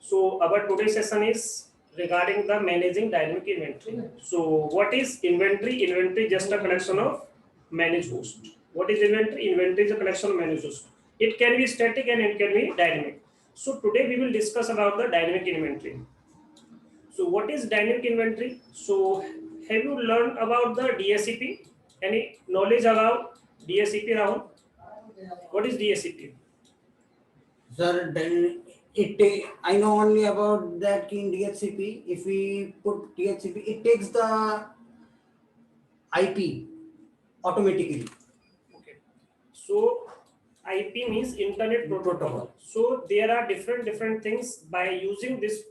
So our today's session is regarding the managing dynamic inventory. So what is inventory? Inventory is just a collection of managed host. What is inventory? Inventory is a collection of managed host. It can be static and it can be dynamic. So today we will discuss about the dynamic inventory. So what is dynamic inventory? So have you learned about the DSCP? Any knowledge about DSCP, Rahul? What is DSCP? Sir, then I know only about that in DHCP. If we put DHCP, it takes the IP automatically. Okay. So IP means Internet Protocol. So there are different things. By using this,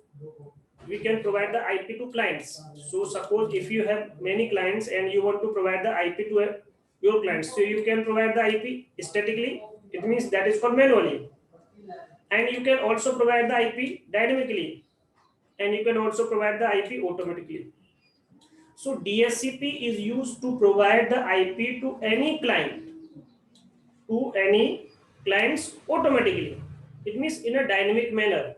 we can provide the IP to clients. So suppose if you have many clients and you want to provide the IP to your clients, so you can provide the IP statically. It means that is for manually, and you can also provide the IP dynamically, and you can also provide the IP automatically. So DSCP is used to provide the IP to any clients automatically. It means in a dynamic manner.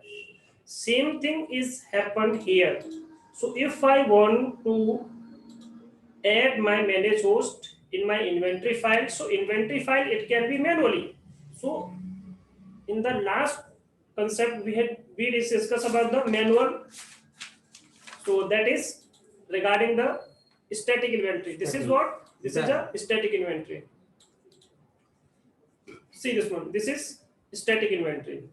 Same thing is happened here. So if I want to add my managed host in my inventory file, so inventory file it can be manually. So in the last concept we discussed about the manual. So that is regarding the static inventory. This is what? This is a static inventory. See this one. This is static inventory.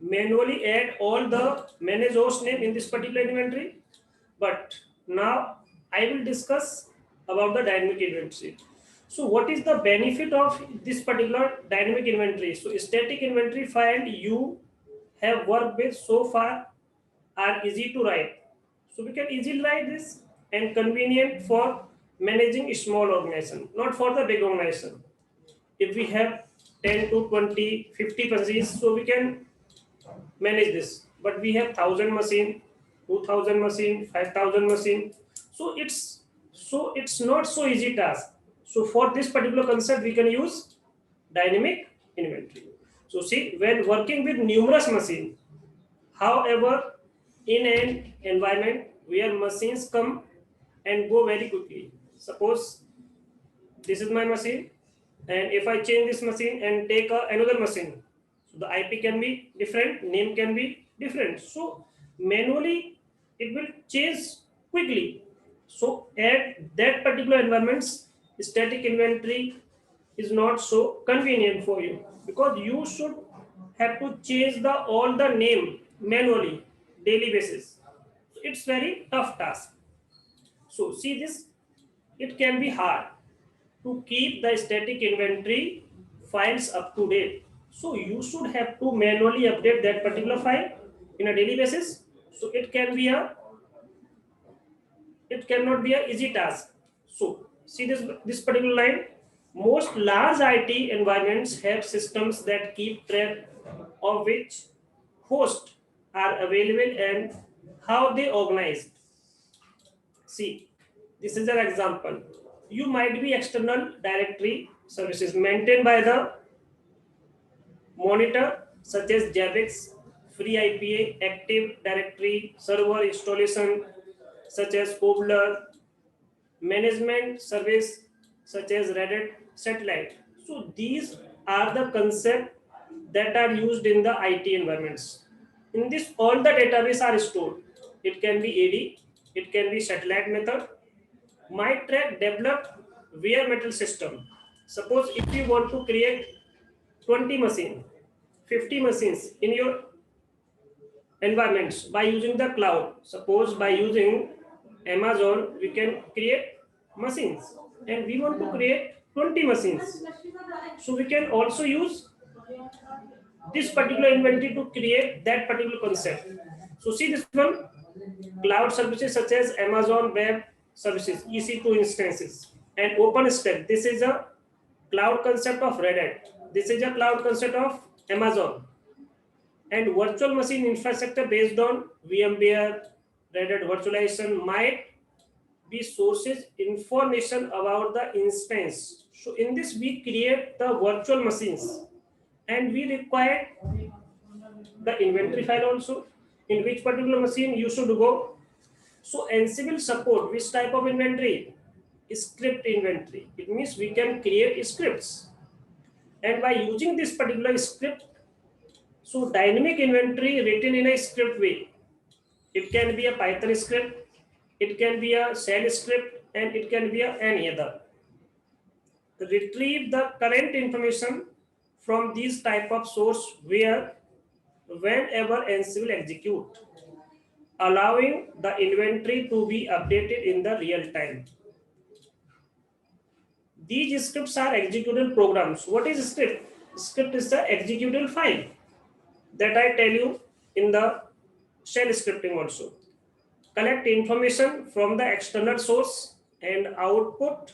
Manually add all the managed host name in this particular inventory. But now I will discuss about the dynamic inventory. So what is the benefit of this particular dynamic inventory? So static inventory file you have worked with so far are easy to write. So we can easily write this and convenient for managing a small organization, not for the big organization. If we have 10 to 20, 50 machines, so we can manage this. But we have 1,000 machine, 2,000 machine, 5,000 machine. So it's not so easy task. So for this particular concept, we can use dynamic inventory. So see, when working with numerous machines, however, in an environment where machines come and go very quickly. Suppose this is my machine, and if I change this machine and take another machine, so the IP can be different, name can be different. So manually it will change quickly. So at that particular environments, static inventory is not so convenient for you because you should have to change the all the name manually daily basis. It's very tough task. So see this, it can be hard to keep the static inventory files up to date. So you should have to manually update that particular file in a daily basis. So it cannot be an easy task. So see this particular line. Most large IT environments have systems that keep track of which hosts are available and how they organized. See, this is an example. You might be external directory services maintained by the monitor such as Javix, FreeIPA, Active Directory, server installation such as Cobbler, management service such as Red Hat Satellite. So these are the concepts that are used in the IT environments. In this, all the database are stored. It can be AD, it can be satellite method. MyTrack developed bare metal system. Suppose if you want to create 20 machines, 50 machines in your environments by using the cloud. Suppose by using Amazon, we can create machines and we want to create 20 machines. So we can also use this particular inventory to create that particular concept. So see this one, cloud services such as Amazon Web Services, EC2 instances, and OpenStack. This is a cloud concept of Red Hat. This is a cloud concept of Amazon. And virtual machine infrastructure based on VMware, Red Hat virtualization might be sources information about the instance. So in this we create the virtual machines and we require the inventory file also, in which particular machine you should go. So Ansible support which type of inventory? Script inventory. It means we can create scripts, and by using this particular script, so dynamic inventory written in a script way. It can be a Python script, it can be a shell script, and it can be any other. Retrieve the current information from these type of source where whenever Ansible execute, allowing the inventory to be updated in the real time. These scripts are executable programs. What is script? Script is the executable file that I tell you in the shell scripting also. Collect information from the external source and output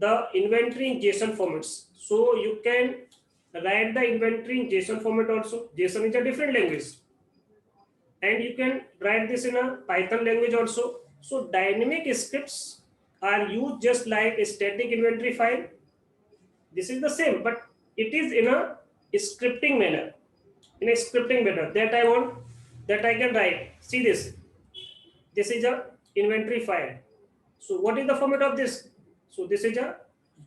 the inventory in JSON formats. So you can write the inventory in JSON format also. JSON is a different language. And you can write this in a Python language also. So dynamic scripts are used just like a static inventory file. This is the same, but it is in a scripting manner. In a scripting manner that I want, that I can write. See this. This is a inventory file. So what is the format of this? So this is a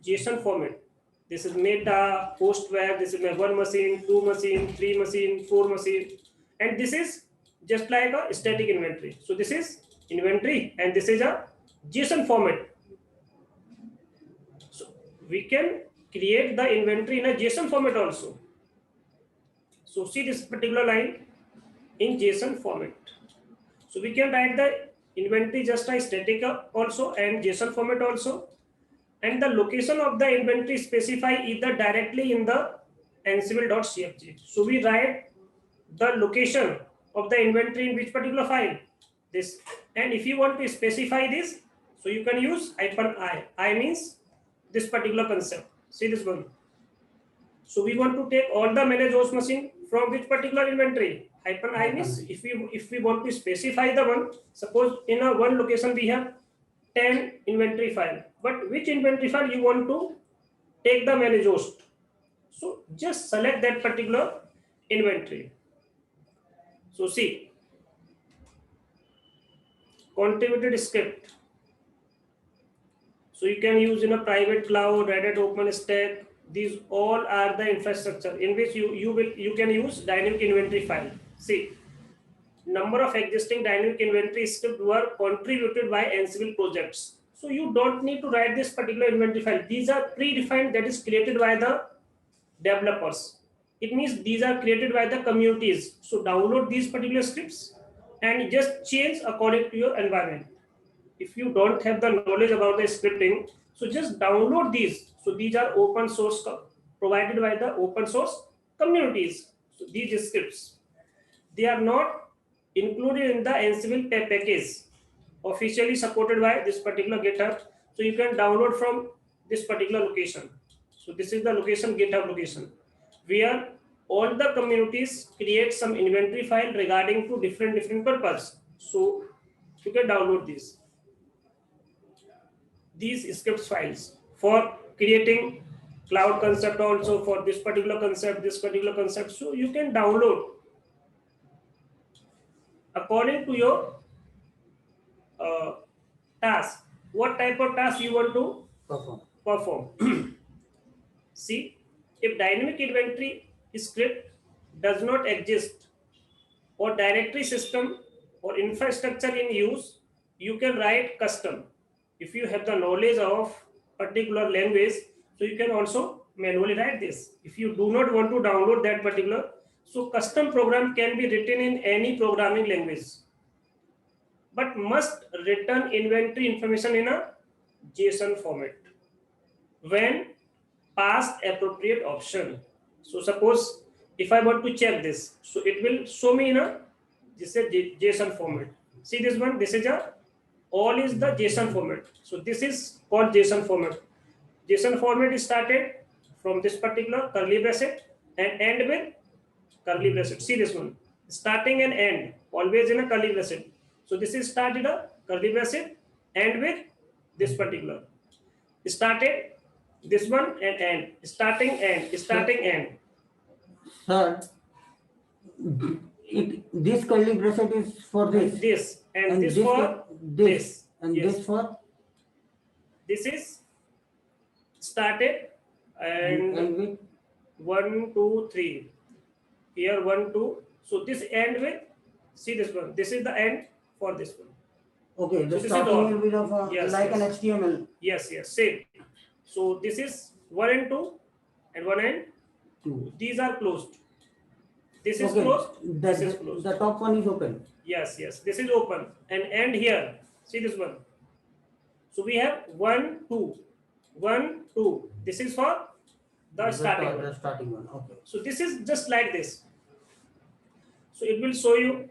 JSON format. This is meta, post web, this is my 1 machine, 2 machine, 3 machine, 4 machine. And this is just like a static inventory. So this is inventory and this is a JSON format. So we can create the inventory in a JSON format also. So see this particular line in JSON format. So we can write the inventory just like static also and JSON format also. And the location of the inventory specify either directly in the ansible.cfg. So we write the location of the inventory in which particular file, this. And if you want to specify this, so you can use -i. I means this particular concept. See this one. So we want to take all the managed host machine from which particular inventory. -i means if we want to specify the one, suppose in a one location we have 10 inventory file, but which inventory file you want to take the managed host. So just select that particular inventory. So see, contributed script. So you can use in a private cloud, Red Hat OpenStack. These all are the infrastructure in which you can use dynamic inventory file. See, number of existing dynamic inventory script were contributed by Ansible projects. So you don't need to write this particular inventory file. These are predefined, that is created by the developers. It means these are created by the communities. So download these particular scripts and just change according to your environment. If you don't have the knowledge about the scripting, so just download these. So these are open source provided by the open source communities. So these scripts, they are not included in the Ansible package officially supported by this particular GitHub. So you can download from this particular location. So this is the location, GitHub location, where all the communities create some inventory file regarding to different purpose. So you can download these scripts files for creating cloud concept also, for this particular concept. So you can download according to your task, what type of task you want to perform. See, if dynamic inventory script does not exist or directory system or infrastructure in use, you can write custom. If you have the knowledge of particular language, so you can also manually write this. If you do not want to download that particular, so custom program can be written in any programming language, but must return inventory information in a JSON format when passed appropriate option. So suppose if I want to check this, so it will show me in a JSON format. See this one, this is a all is the JSON format. So this is called JSON format. JSON format is started from this particular curly bracket and end with curly bracket. See this one, starting and end always in a curly bracket. So this is started a curly bracket, end with this particular, started this one and end, starting end, starting end. Sir, this curly bracket is for and this, and this for this. and Yes. this for This is started and with 1, 2, 3. Here 1, 2. So this end with, see this one. This is the end for this one. okay. The So this is starting all. will be of Yes, like yes. an HTML. Yes, yes, same. So this is 1 and 2 and 1 and 2. these are closed. This is Okay, closed. the, This is closed. the top one is open. Yes, yes. This is open and end here. See this one. So we have 1, 2, 1, 2. This is for the starting one. The starting one. Okay. So this is just like this. So it will show you.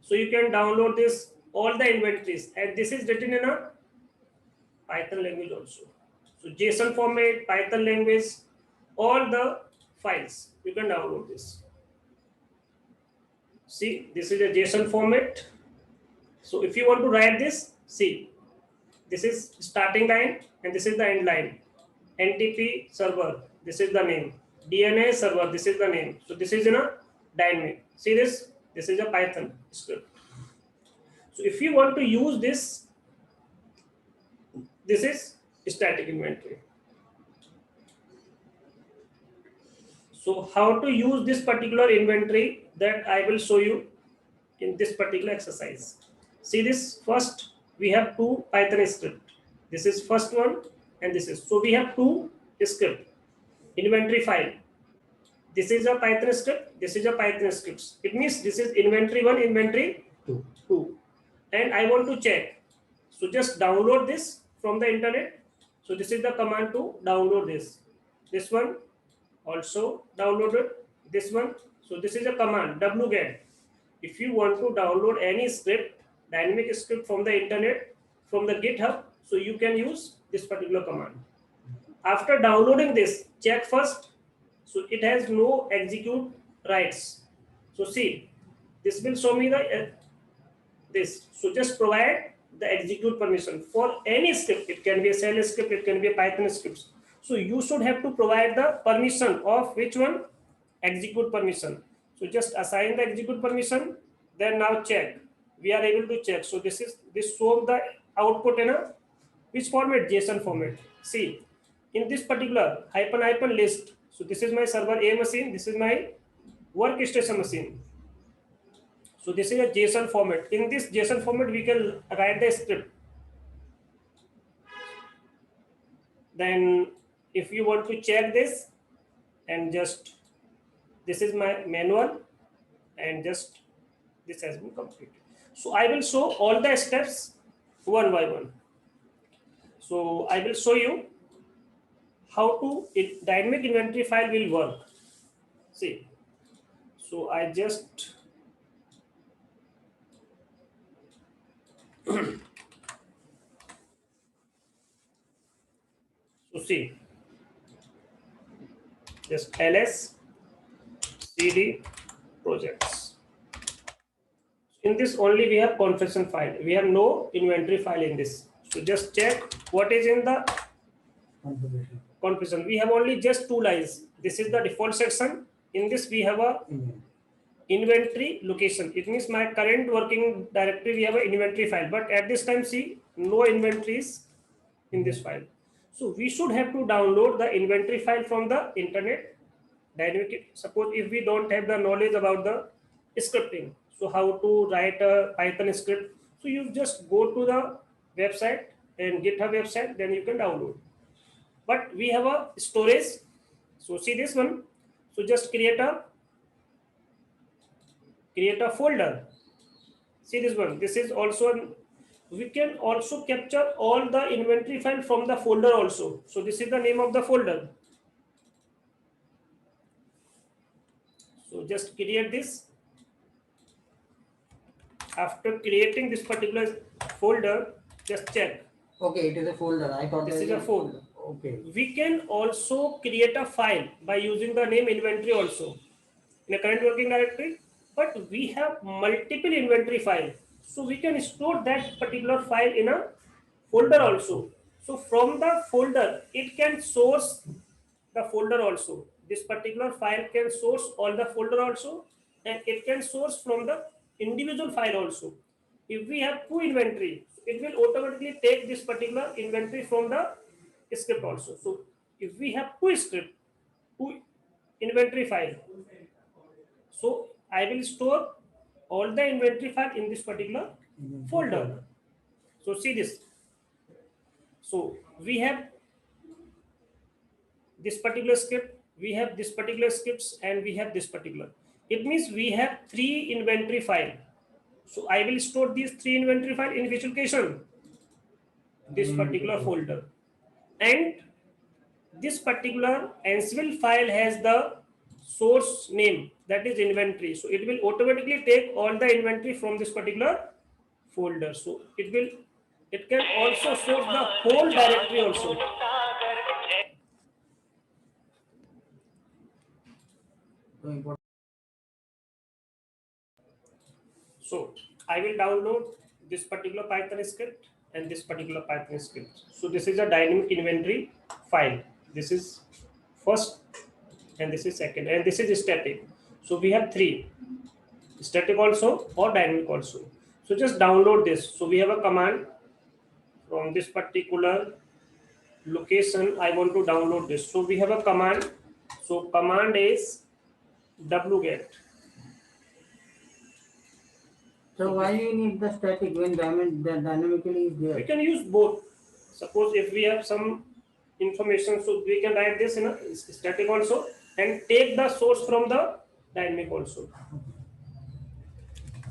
So you can download this all the inventories, and this is written in a Python language also. So JSON format, Python language, all the files you can download this. See, this is a JSON format. So if you want to write this, see, this is starting line and this is the end line. NTP server, this is the name. DNA server, this is the name. So this is in a dynamic. See this? This is a Python script. So if you want to use this, this is static inventory. So how to use this particular inventory, that I will show you in this particular exercise. See this, first we have two Python script. This is first one and this is. So we have two script, inventory file. This is a Python script, this is a Python script. It means this is inventory 1, inventory 2. And I want to check. So just download this from the internet. So this is the command to download this. This one also downloaded. This one. So this is a command wget. If you want to download any script, dynamic script from the internet, from the GitHub, so you can use this particular command. After downloading this, check first. So it has no execute rights. So see, this will show me the this. So just provide the execute permission for any script. It can be a shell script, it can be a Python script. So you should have to provide the permission of which one? Execute permission. So just assign the execute permission. Then now check. We are able to check. So this shows the output in a which format? JSON format. See, in this particular -- list. So this is my server A machine. This is my workstation machine. So this is a JSON format. In this JSON format, we can write the script. Then if you want to check this, and just this is my manual, and just this has been completed. So I will show all the steps one by one. So I will show you how to dynamic inventory file will work. See, so I just so see, just ls cd projects. In this only we have configuration file. We have no inventory file in this. So just check what is in the configuration. We have only just 2 lines. This is the default section. In this we have a inventory location. It means my current working directory, we have an inventory file. But at this time, see, no inventories in this file. So we should have to download the inventory file from the internet. Dynamic. Suppose if we don't have the knowledge about the scripting, so how to write a Python script. So you just go to the website and GitHub website, then you can download. But we have a storage. So see this one. So just create a folder. See this one. This is also we can also capture all the inventory file from the folder also. So this is the name of the folder. So just create this. After creating this particular folder, just check. Okay, it is a folder. I thought this is a folder. Okay. We can also create a file by using the name inventory also in a current working directory. But we have multiple inventory file. So we can store that particular file in a folder also. So from the folder, it can source the folder also. This particular file can source all the folder also. and it can source from the individual file also. If we have two inventory, it will automatically take this particular inventory from the script also. So if we have two script, two inventory file, so I will store all the inventory file in this particular folder. So see this. So we have this particular script, we have this particular scripts, and we have this particular. It means we have three inventory file. So I will store these three inventory file in which location? This particular folder. And this particular Ansible file has the source name, that is inventory. So it will automatically take all the inventory from this particular folder. So it can also source the whole directory also. So I will download this particular Python script and this particular Python script. So this is a dynamic inventory file. This is first and this is second and this is static. So we have three, static also or dynamic also. So just download this. So we have a command from this particular location. I want to download this. So we have a command. So command is wget. So why you need the static when dynamically is We there? can use both. Suppose if we have some information, so we can write this in a static also and take the source from the dynamic also.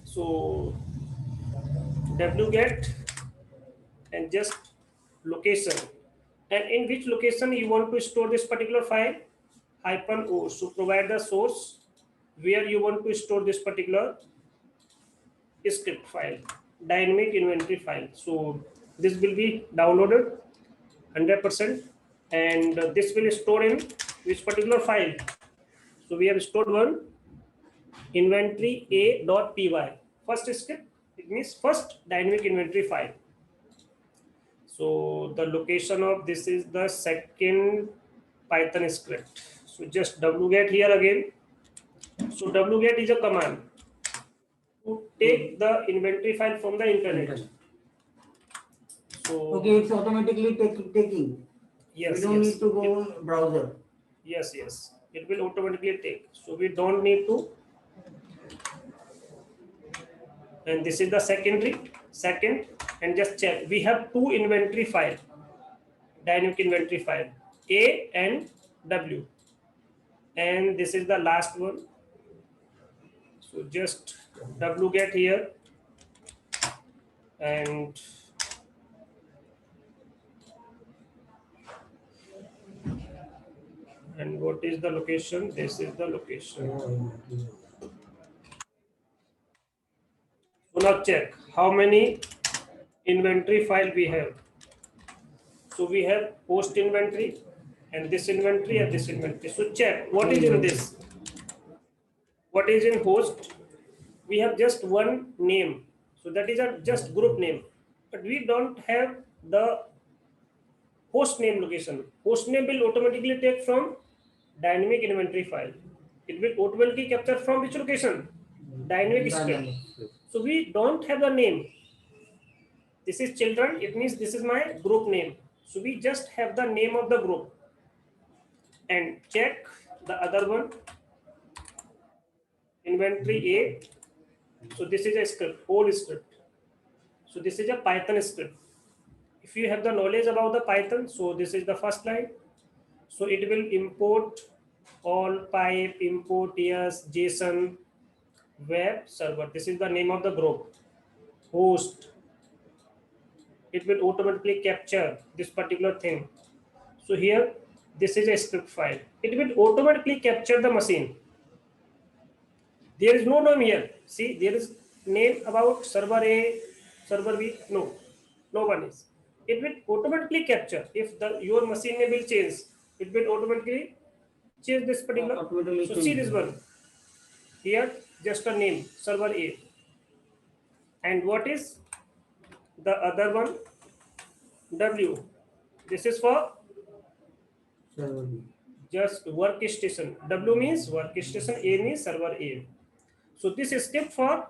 So wget and just location, and in which location you want to store this particular file, -o. So provide the source where you want to store this particular script file, dynamic inventory file. So this will be downloaded 100%, and this will store in which particular file. So we have stored one, inventory a.py, first script. It means first dynamic inventory file. So the location of this is the second Python script. So just wget here again. So wget is a command to take the inventory file from the internet. So Okay, it's automatically taking. yes, We don't yes. need to go browser. Yes, yes. It will automatically take. So we don't need to. And this is the second, and just check. We have two inventory file, dynamic inventory file, A and W. And this is the last one. So just wget here and what is the location? This is the location. So now check how many inventory file we have. So we have host inventory and this inventory and this inventory. So check what is in this. What is in host? We have just one name. So that is a just group name. But we don't have the host name location. Host name will automatically take from dynamic inventory file. It will automatically capture from which location? Dynamic script. So we don't have the name. This is children. It means this is my group name. So we just have the name of the group. And check the other one. Inventory A. So this is a script, whole script. So this is a Python script. If you have the knowledge about the Python, so this is the first line. So it will import all pipe, import yes, JSON, web server. This is the name of the group. Host. It will automatically capture this particular thing. So here, this is a script file. It will automatically capture the machine. There is no name here. See, there is name about server A, server B. No one is. It will automatically capture. If your machine name will change, it will automatically change this particular. So see this one. Here, just a name, server A. And what is the other one? W. This is for just workstation. W means workstation, A means server A. So this is script for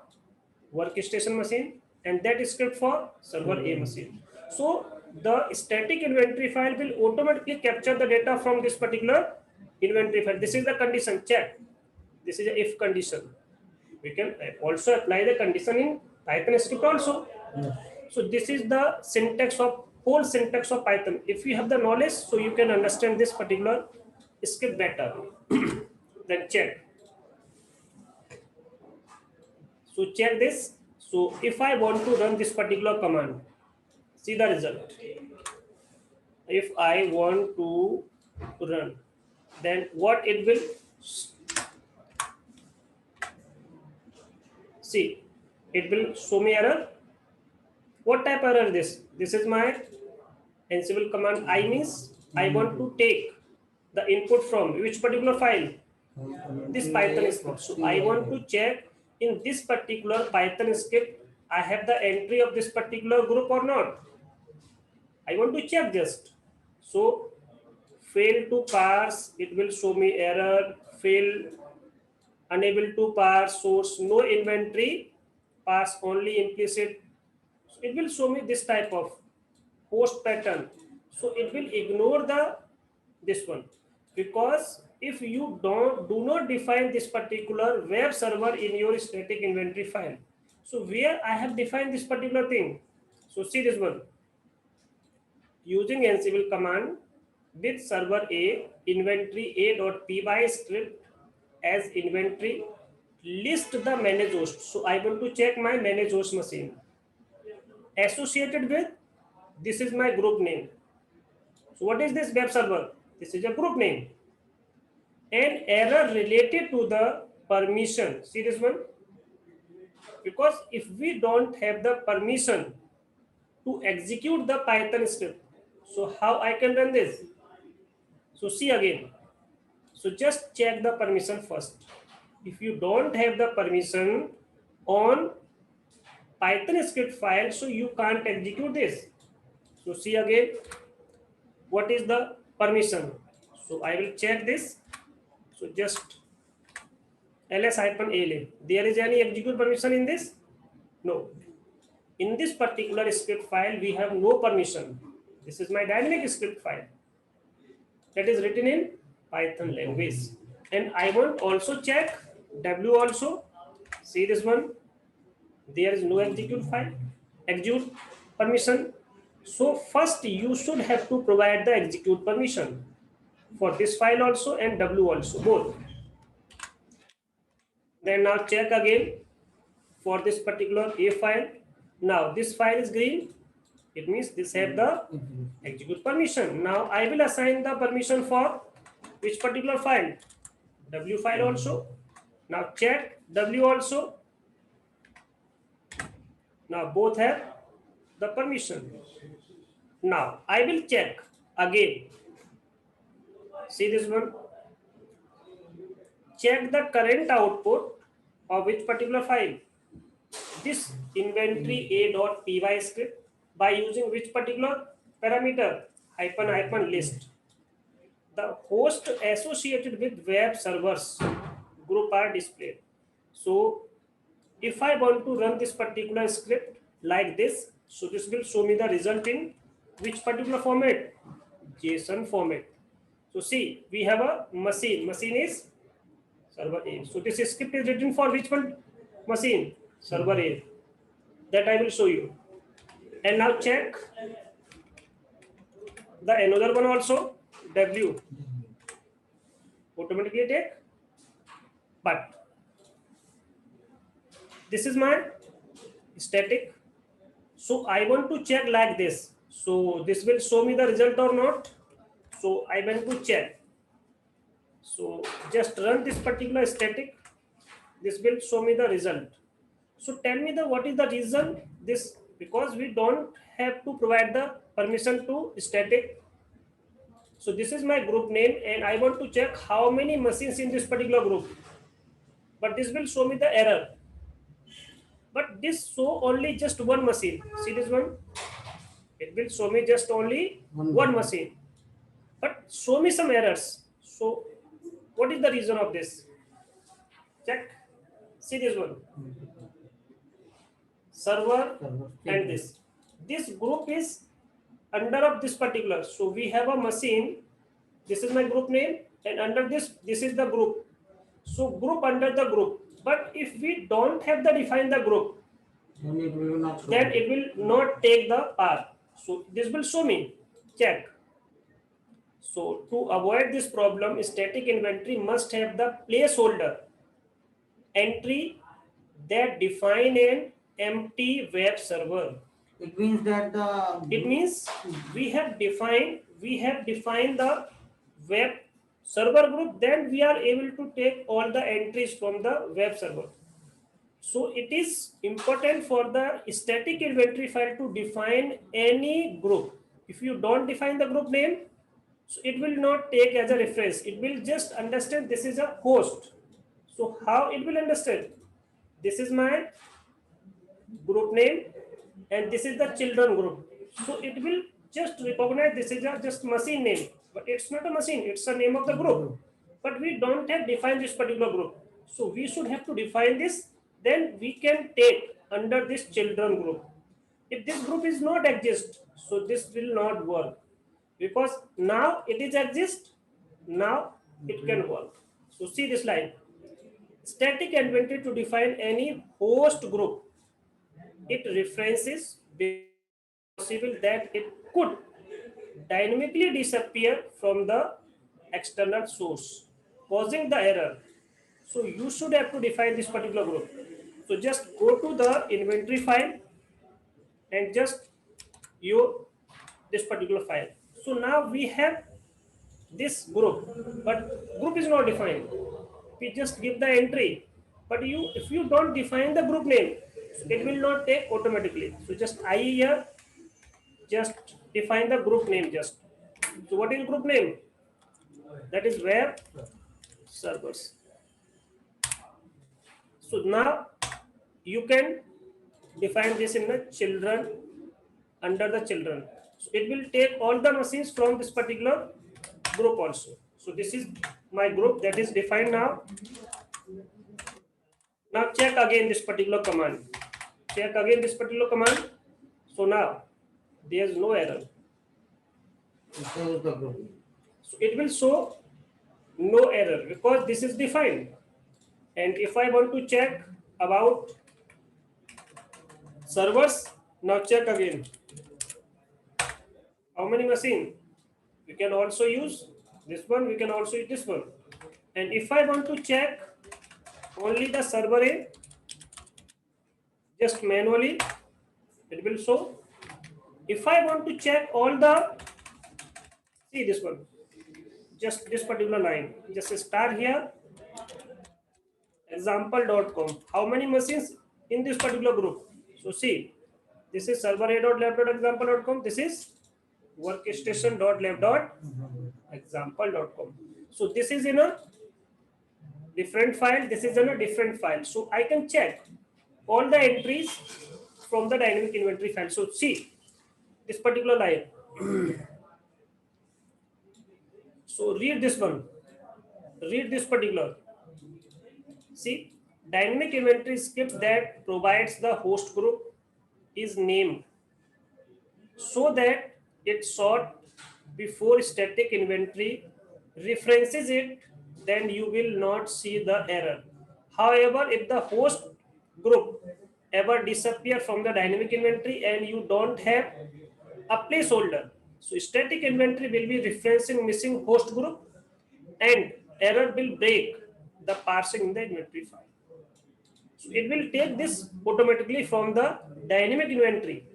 workstation machine and that is script for server A machine. So the static inventory file will automatically capture the data from this particular inventory file. This is the condition check. This is a if condition. We can also apply the condition in Python script also. So this is the syntax of whole syntax of Python. If you have the knowledge, so you can understand this particular script better. Then check. So check this. So if I want to run this particular command, see the result. If I want to run, then what it will see, it will show me error. What type error this? This is my Ansible command. I means I want to take the input from which particular file? This Python script. So I want to check in this particular Python script, I have the entry of this particular group or not. I want to check just. So fail to parse, it will show me error, fail, unable to parse source, no inventory, parse only implicit. So it will show me this type of host pattern. So it will ignore this one, because if you do not define this particular web server in your static inventory file, so where I have defined this particular thing. So see this one, using Ansible command with server A inventory a.py script as inventory, list the manage host. So I want to check my manage host machine associated with, this is my group name. So what is this web server? This is a group name. An error related to the permission. See this one? Because if we don't have the permission to execute the Python script, so how I can run this? So see again. So just check the permission first. If you don't have the permission on Python script file, so you can't execute this. So see again, what is the permission? So I will check this. So just ls-ala. There is any execute permission in this? No. In this particular script file, we have no permission. This is my dynamic script file that is written in Python language. And I want also check W also. See this one. There is no execute file, execute permission. So first you should have to provide the execute permission for this file also and W also, both. Then now check again for this particular A file. Now this file is green. It means this have the execute permission. Now I will assign the permission for which particular file? W file also. Now check W also. Now both have the permission. Now I will check again. See this one. Check the current output of which particular file? This inventory a.py script by using which particular parameter? --, list. The host associated with web servers group are displayed. So if I want to run this particular script like this, so this will show me the result in which particular format? JSON format. So see, we have a machine. Machine is server A. So this script is written for which one machine? Server A. That I will show you. And now check the another one also, W. Automatically take. But this is my static. So I want to check like this. So this will show me the result or not. So I want to check. So just run this particular static. This will show me the result. So tell me what is the reason this, because we don't have to provide the permission to static. So this is my group name and I want to check how many machines in this particular group. But this will show me the error. But this show only just one machine. See this one? It will show me just only one machine. But show me some errors. So what is the reason of this? Check. See this one, server and this group is under of this particular. So we have a machine. This is my group name, and under this is the group. So group under the group. But if we don't have the define the group, then it will not show. then it will not take the path. So this will show me check. So to avoid this problem, static inventory must have the placeholder entry that define an empty web server. It means that It means we have defined the web server group, then we are able to take all the entries from the web server. So it is important for the static inventory file to define any group. If you don't define the group name, so it will not take as a reference. It will just understand this is a host. So how it will understand? This is my group name and this is the children group. So it will just recognize this is a just machine name, but it's not a machine, it's a name of the group. But we don't have defined this particular group. So we should have to define this, then we can take under this children group. If this group is not exist, so this will not work, because now it is exist, now it can work. So see this line, static inventory to define any host group. It references possible that it could dynamically disappear from the external source, causing the error. So you should have to define this particular group. So just go to the inventory file and just this particular file. So now we have this group, but group is not defined. We just give the entry, but if you don't define the group name, it will not take automatically. So just I here, just define the group name just. So what is group name? That is web servers. So now you can define this in the children, under the children. So it will take all the machines from this particular group also. So this is my group that is defined now. Now check again this particular command. Check again this particular command. So now there is no error. So it will show no error because this is defined. And if I want to check about servers, now check again. How many machines? We can also use this one, we can also use this one. And if I want to check only the server A, just manually, it will show. If I want to check all the, see this one, just this particular line, just start here, example.com. How many machines in this particular group? So see, this is server a.lab.example.com. This is workstation.lab.example.com. So this is in a different file, this is in a different file. So I can check all the entries from the dynamic inventory file. So see this particular line. So read this one, read this particular. See, dynamic inventory script that provides the host group is named so that it's sort before static inventory references it, then you will not see the error. However, if the host group ever disappear from the dynamic inventory and you don't have a placeholder, so static inventory will be referencing missing host group and error will break the parsing in the inventory file. So it will take this automatically from the dynamic inventory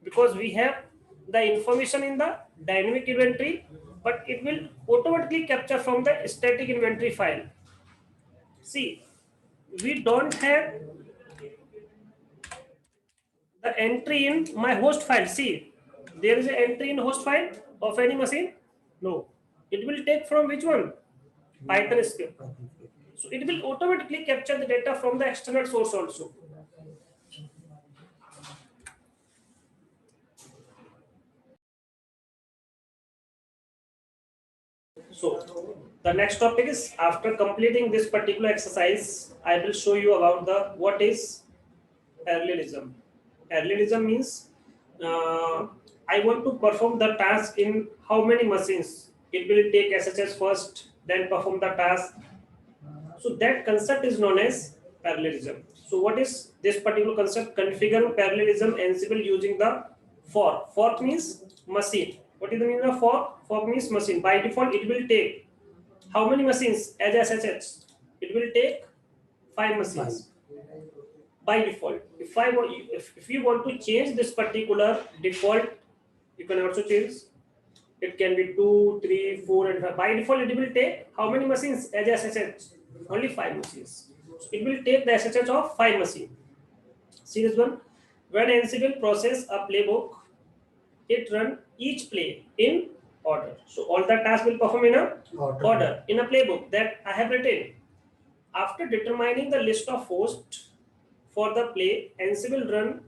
because we have the information in the dynamic inventory, but it will automatically capture from the static inventory file. See, we don't have the entry in my host file. See, there is an entry in host file of any machine. No, it will take from which one? Python script. So it will automatically capture the data from the external source also. So The next topic is, after completing this particular exercise, I will show you about the what is parallelism. Parallelism means I want to perform the task in how many machines. It will take SHS first, then perform the task. So that concept is known as parallelism. So what is this particular concept? Configuring parallelism Ansible using the fork. Fork means machine. What is the meaning of fork? Fork means machine. By default, it will take how many machines as SHS? It will take 5 machines by default. If you want to change this particular default, you can also change. It can be 2, 3, 4, and 5. By default, it will take how many machines as SSH? Only 5 machines. So it will take the SSH of 5 machines. See this one. When Ansible process a playbook, it run each play in order. So all the tasks will perform in a order in a playbook that I have written. After determining the list of hosts for the play, Ansible run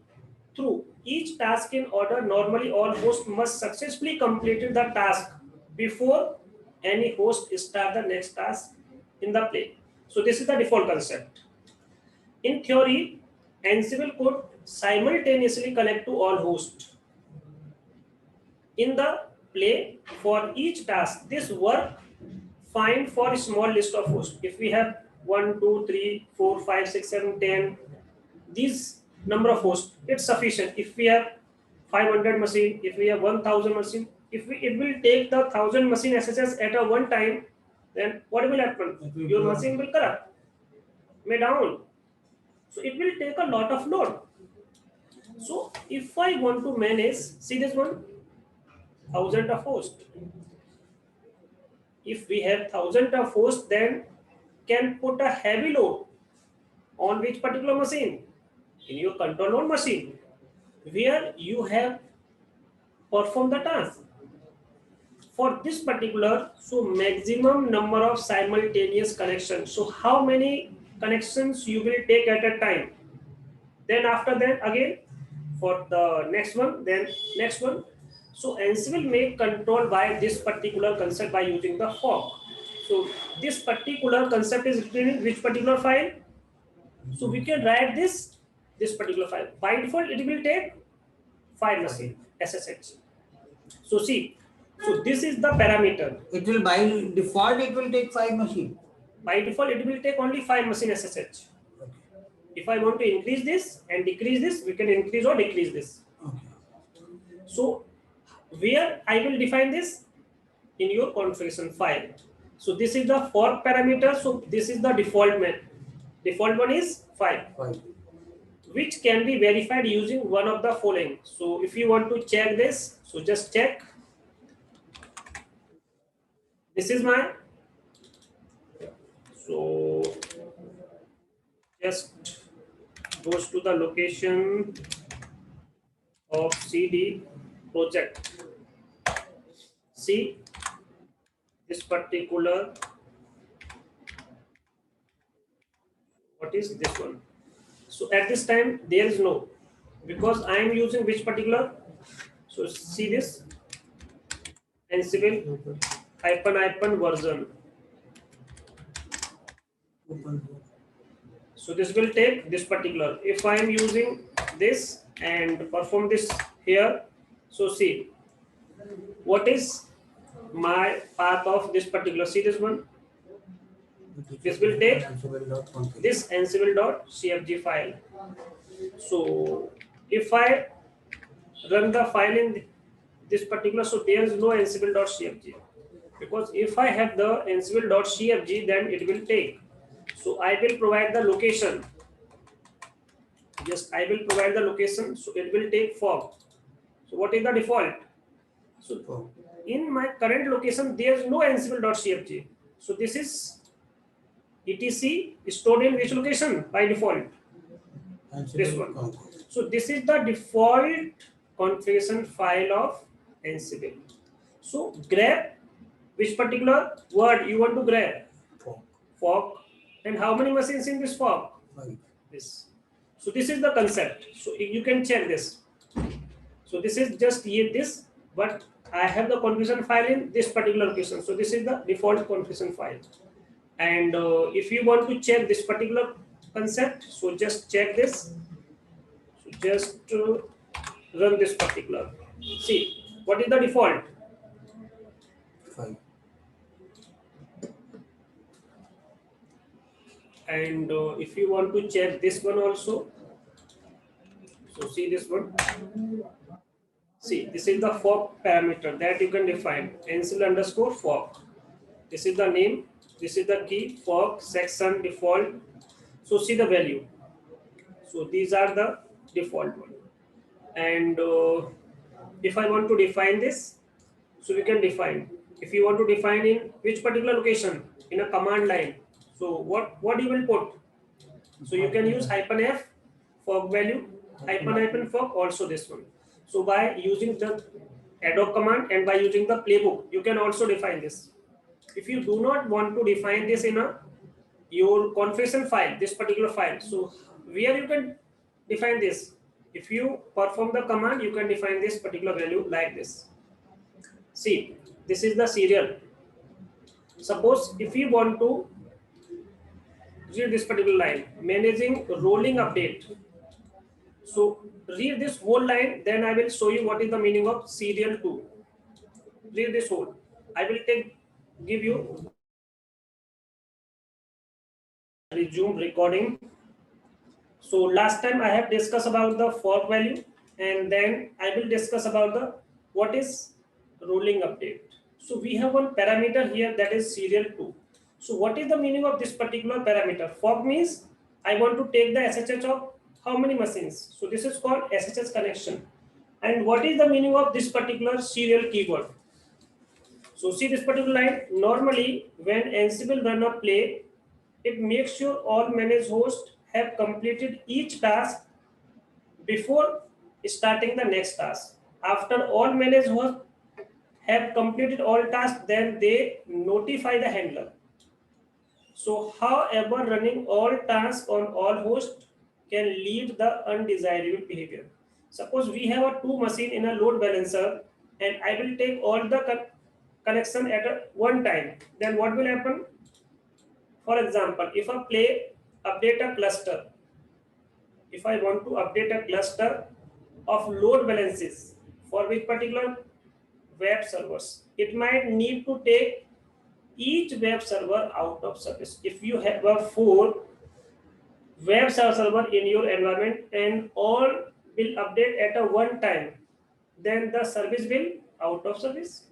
through each task in order. Normally, all hosts must successfully complete the task before any host start the next task in the play. So this is the default concept. In theory, Ansible could simultaneously connect to all hosts in the play for each task. This work fine for a small list of hosts. If we have 1, 2, 3, 4, 5, 6, 7, 10, these number of hosts, it's sufficient. If we have 500 machine, if we have 1000 machine, if it will take the 1000 machine SSS at a one time, then what will happen? Your machine will corrupt, may down. So it will take a lot of load. So if I want to manage, see this one, 1000 of hosts. If we have 1000 of hosts, then can put a heavy load on which particular machine? In your control node machine, where you have performed the task. For this particular, so maximum number of simultaneous connections. So how many connections you will take at a time? Then after that again, for the next one, then next one. So Ansible make control by this particular concept by using the fork. So this particular concept is written in which particular file? So we can write this particular file. By default, it will take 5 machine SSH. So see, so this is the parameter. It will by default it will take 5 machine. By default, it will take only 5 machine SSH. Okay. If I want to increase this and decrease this, we can increase or decrease this. Okay. So where I will define this in your configuration file. So this is the fork parameter. So this is the default one. Default one is 5. Which can be verified using one of the following. So if you want to check this, so just check. This is my, so just goes to the location of CD project. See this particular, what is this one? So at this time there is no, because I am using which particular. So see this Ansible -- version. So this will take this particular. If I am using this and perform this here, so see what is my path of this particular. See this one. This will take this ansible.cfg file. So if I run the file in this particular, so there is no ansible.cfg, because if I have the ansible.cfg, then it will take. So I will provide the location. Just I will provide the location. So it will take fork. So what is the default? So in my current location, there is no ansible.cfg. So this is etc stored in which location by default? This one. So this is the default configuration file of Ansible. So grab which particular word you want to grab? Fork. And how many machines in this fork? This. So this is the concept. So you can check this. So this is just here this, but I have the configuration file in this particular location. So this is the default configuration file. And if you want to check this particular concept, so just check this. So just run this particular. See, what is the default? 5. And if you want to check this one also, so see this one. See, this is the fork parameter that you can define. Ansible underscore fork. This is the name. This is the key, fork section default. So see the value. So these are the default one. And if I want to define this, so we can define. If you want to define in which particular location in a command line, so what you will put? So you can use -f fork value, --, fork, also this one. So by using the adhoc command and by using the playbook, you can also define this. If you do not want to define this in your configuration file, this particular file, so where you can define this? If you perform the command, you can define this particular value like this. See, this is the serial. Suppose if you want to read this particular line, managing rolling update. So read this whole line, then I will show you what is the meaning of serial 2. Read this whole. I will give you resume recording. So last time I have discussed about the fork value, and then I will discuss about the what is rolling update. So we have one parameter here, that is serial 2. So what is the meaning of this particular parameter? Fork means I want to take the SSH of how many machines. So this is called SSH connection. And what is the meaning of this particular serial keyword? So see this particular line. Normally when Ansible run a play, it makes sure all managed hosts have completed each task before starting the next task. After all managed hosts have completed all tasks, then they notify the handler. So however, running all tasks on all hosts can lead the undesirable behavior. Suppose we have a 2 machine in a load balancer, and I will take all the connection at one time. Then what will happen? For example, if I update a cluster, if I want to update a cluster of load balances for which particular web servers, it might need to take each web server out of service. If you have a 4 web server in your environment and all will update at a one time, then the service will out of service.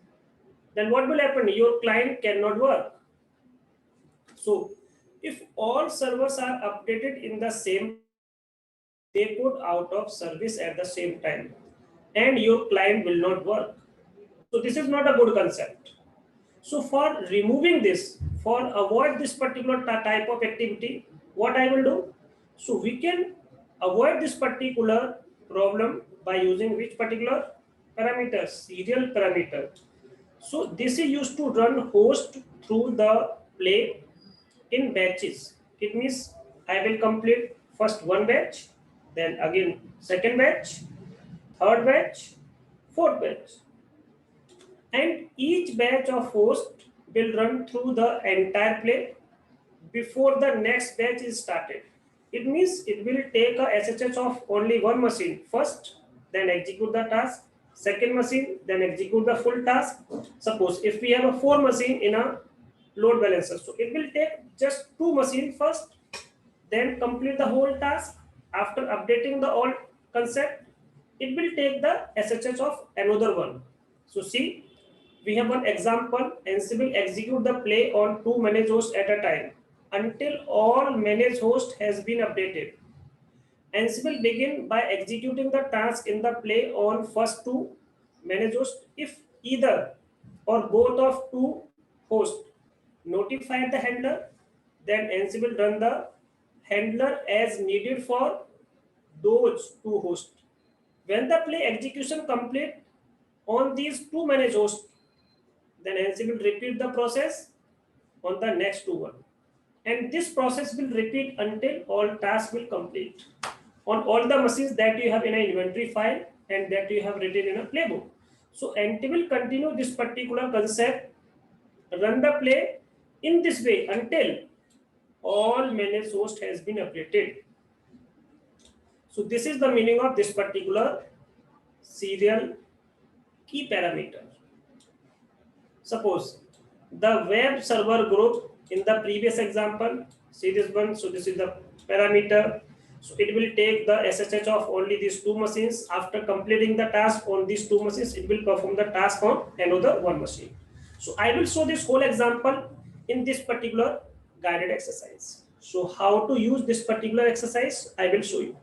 Then what will happen? Your client cannot work. So if all servers are updated in the same, they put out of service at the same time, and your client will not work. So this is not a good concept. So for removing this, for avoid this particular type of activity, what I will do? So we can avoid this particular problem by using which particular parameter? Serial parameter. So this is used to run host through the play in batches. It means I will complete first one batch, then again second batch, third batch, fourth batch. And each batch of host will run through the entire play before the next batch is started. It means it will take a SSH of only one machine first, then execute the task, second machine, then execute the full task. Suppose if we have a 4 machine in a load balancer, so it will take just 2 machines first, then complete the whole task. After updating the all concept, it will take the SSH of another one. So see, we have one example. Ansible execute the play on 2 managed hosts at a time until all managed host has been updated. Ansible begin by executing the task in the play on first 2 managed hosts. If either or both of 2 hosts notify the handler, then Ansible run the handler as needed for those 2 hosts. When the play execution complete on these 2 managed hosts, then Ansible will repeat the process on the next 2 one. And this process will repeat until all tasks will complete on all the machines that you have in an inventory file and that you have written in a playbook. So NT will continue this particular concept, run the play in this way until all manage host has been updated. So this is the meaning of this particular serial key parameter. Suppose the web server group in the previous example, see this one, so this is the parameter. So it will take the SSH of only these two machines. After completing the task on these two machines, it will perform the task on another one machine. So I will show this whole example in this particular guided exercise. So how to use this particular exercise, I will show you.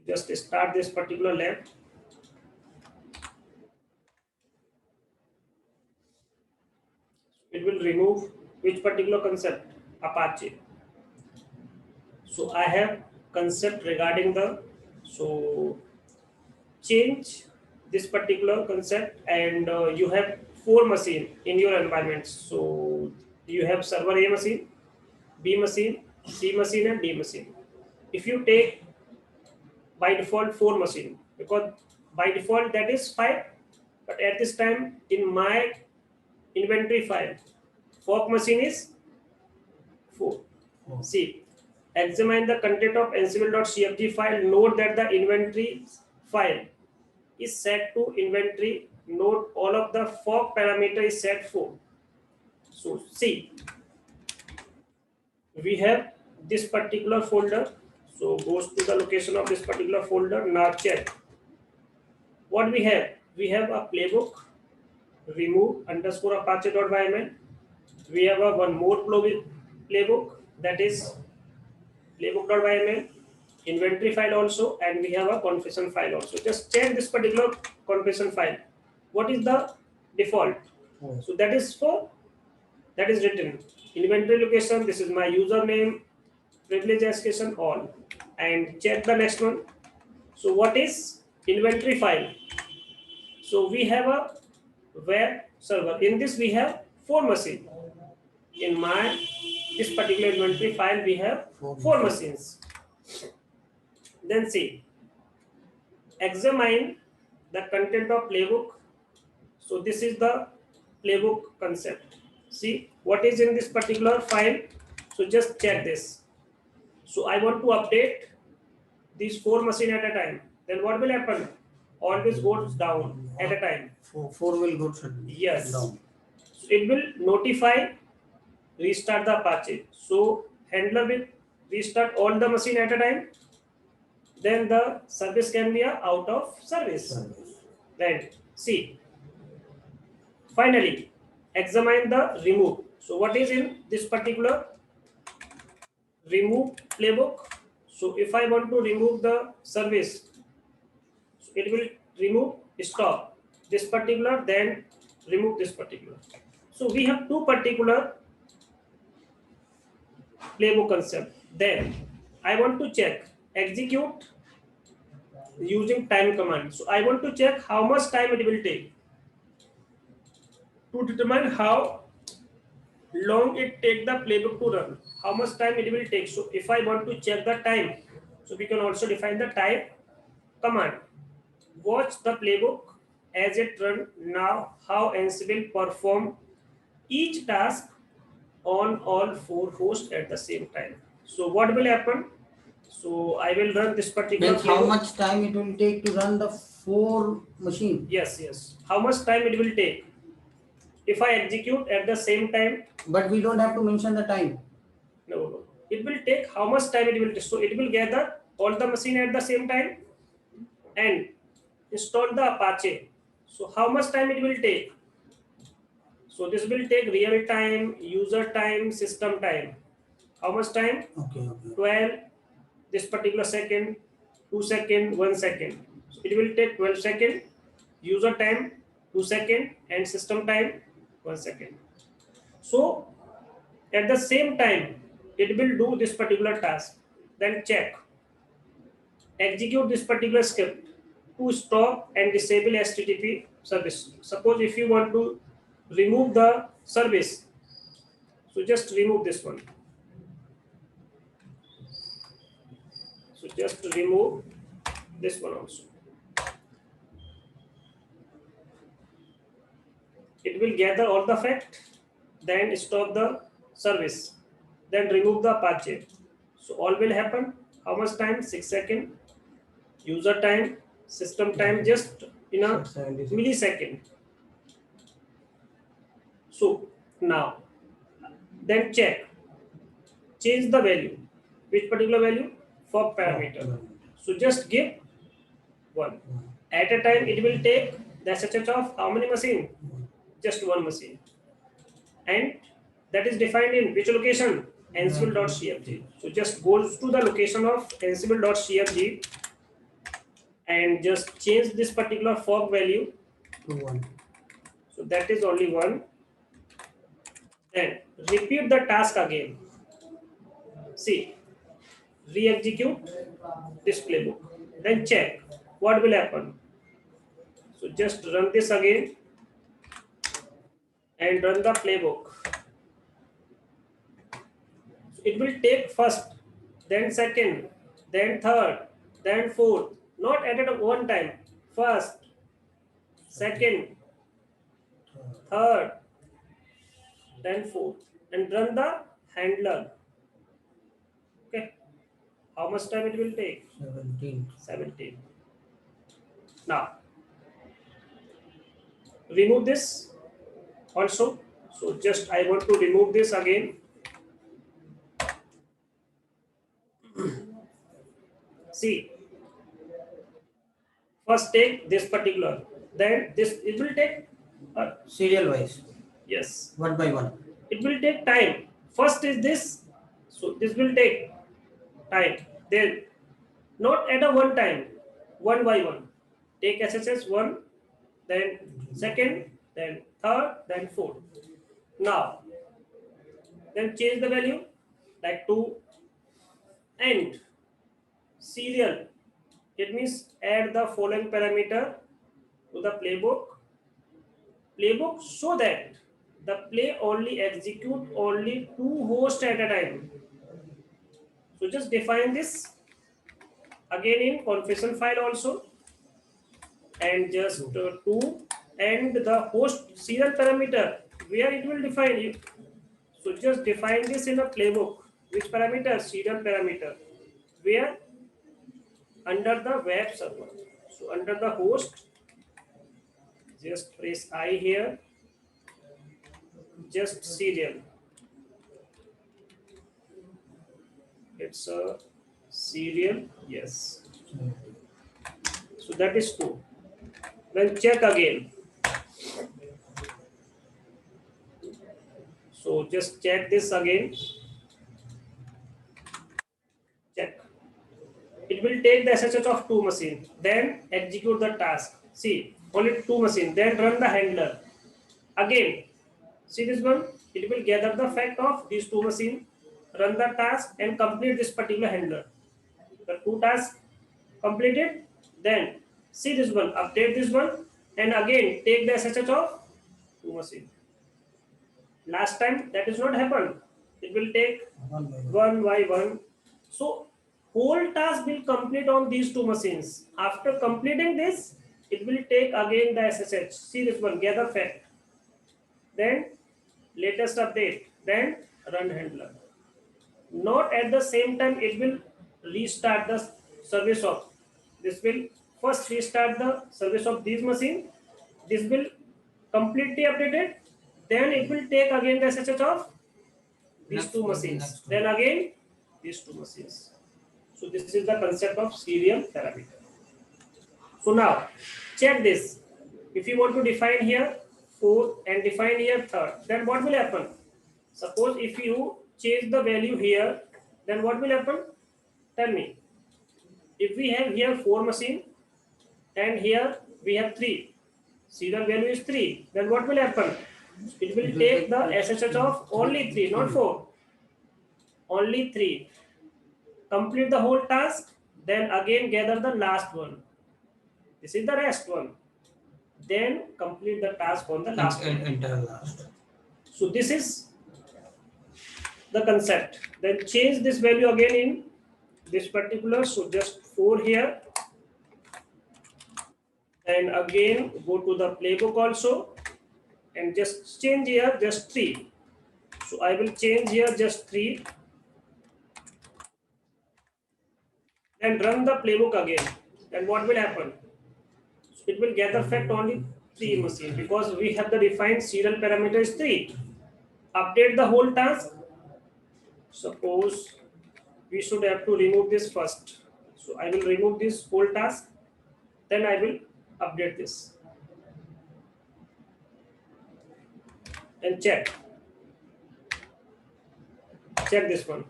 Just start this particular lab. It will remove which particular concept? Apache. So I have concept regarding the, so change this particular concept, and you have 4 machine in your environment. So you have server A machine, B machine, C machine, and D machine. If you take by default 4 machine, because by default that is 5, but at this time in my inventory file, fork machine is 4. See, examine the content of ansible.cfg file. Note that the inventory file is set to inventory. Note all of the fork parameter is set for. So see, we have this particular folder. So goes to the location of this particular folder. Now check what we have. We have a playbook, remove underscore apache.yml. We have a one more playbook, that is playbook.yml, inventory file also, and we have a configuration file also. Just check this particular configuration file. What is the default? So that is written inventory location. This is my username, privilege escalation all, and check the next one. So what is inventory file? So we have a web server. In this we have 4 machines. In my this particular inventory file we have 4 machines. Then see, examine the content of playbook. So this is the playbook concept. See what is in this particular file. So just check this. So I want to update these 4 machines at a time. Then what will happen? Always goes down at a time. Four will go Yes. down. So it will notify restart the Apache. So handler will restart all the machine at a time. Then the service can be out of service. Then see. Finally, examine the remove. So what is in this particular remove playbook? So if I want to remove the service, so it will remove stop this particular, then remove this particular. So we have 2 particular playbook concept. Then I want to check execute using time command. So I want to check how much time it will take to determine how long it take the playbook to run, how much time it will take. So if I want to check the time, so we can also define the time command. Watch the playbook as it run now, how Ansible perform each task on all 4 hosts at the same time. So what will happen? So I will run this particular Means how much time it will take to run the 4 machine? Yes. How much time it will take if I execute at the same time? But we don't have to mention the time. No. It will take how much time it will take. So it will gather all the machine at the same time and install the Apache. So how much time it will take? So this will take real time, user time, system time. How much time? Okay. 12, this particular second, 2 second, 1 second. So it will take 12 second, user time 2 second, and system time 1 second. So at the same time it will do this particular task. Then check, execute this particular script to stop and disable HTTP service. Suppose if you want to remove the service, so just remove this one. So just remove this one also. It will gather all the fact, then stop the service, then remove the Apache. So all will happen. How much time? 6 seconds. User time, system time, just in a 76. millisecond. So now, then check, change the value. Which particular value? For parameter. So just give 1. At a time, it will take the SSH of how many machine? Just one machine. And that is defined in which location? Ansible.cfg. So just goes to the location of Ansible.cfg and just change this particular fork value to 1. So that is only 1. Then repeat the task again. See, re-execute this playbook. Then check what will happen. So just run this again and run the playbook. So it will take first, then second, then third, then fourth. Not at one time. First, second, third, then fourth, and run the handler. Okay. How much time it will take? 17. Now, remove this also. So just I want to remove this again. See, first take this particular, then this, it will take Serial wise, yes, 1 by 1. it will take time. First is this, so this will take time. Then not at a one time, 1 by 1. Take SSS 1, then second, then third, then fourth. Now, then change the value like 2 and serial. It means add the following parameter to the playbook so that the play only execute only 2 hosts at a time. So just define this again in configuration file also, and just 2 and the host serial parameter where it will define it. So just define this in a playbook. Which parameter? Serial parameter. Where? Under the web server. So under the host, just press I here. Just serial. It's a serial. Yes. So that is 2. Then check again. So just check this again. Check. It will take the SSH of 2 machines. Then execute the task. See, only 2 machines. Then run the handler. Again, see this one? It will gather the fact of these 2 machines, run the task and complete this particular handler. The 2 tasks completed. Then see this one, update this one, and again take the SSH of 2 machines. Last time that is not happened. It will take 1 by 1. So whole task will complete on these 2 machines. After completing this, it will take again the SSH. See this one, gather fact. Then latest update. Then run handler. Not at the same time it will restart the service of. This will first restart the service of this machine. This will completely updated. Then it will take again the SSH of these 2 machines. Then again these 2 machines. So this is the concept of serial parameter. So now check this. If you want to define here 4 and define here 3rd, then what will happen? Suppose if you change the value here, then what will happen? Tell me. If we have here 4 machine and here we have 3, serial value is 3, then what will happen? It will take the SSH of only 3, not 4. Only 3. Complete the whole task, then again gather the last one. This is the rest one. Then complete the task on the last one. Entire last. So this is the concept. Then change this value again in this particular. So just 4 here. And again go to the playbook also. And just change here just 3. So I will change here just 3. And run the playbook again. Then what will happen? It will gather fact only 3 machine because we have the defined serial parameter is 3. Update the whole task. Suppose we should have to remove this first. So I will remove this whole task. Then I will update this. And check. Check this one.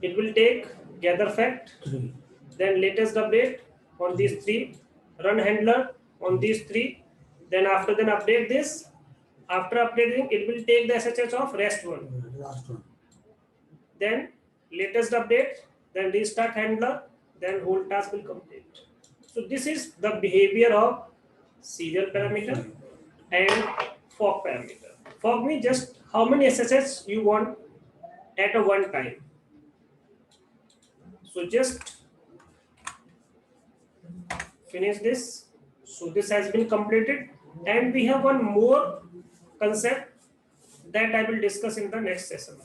It will take gather fact. 3. Then latest update on these 3. Run handler on these 3. Then after then update this. After updating, it will take the SSH of rest one. Last one. Then latest update, then restart handler, then whole task will complete. So this is the behavior of serial parameter and fork parameter. Fork means just how many SSH you want at a one time. So just finish this. So this has been completed, and we have one more concept that I will discuss in the next session.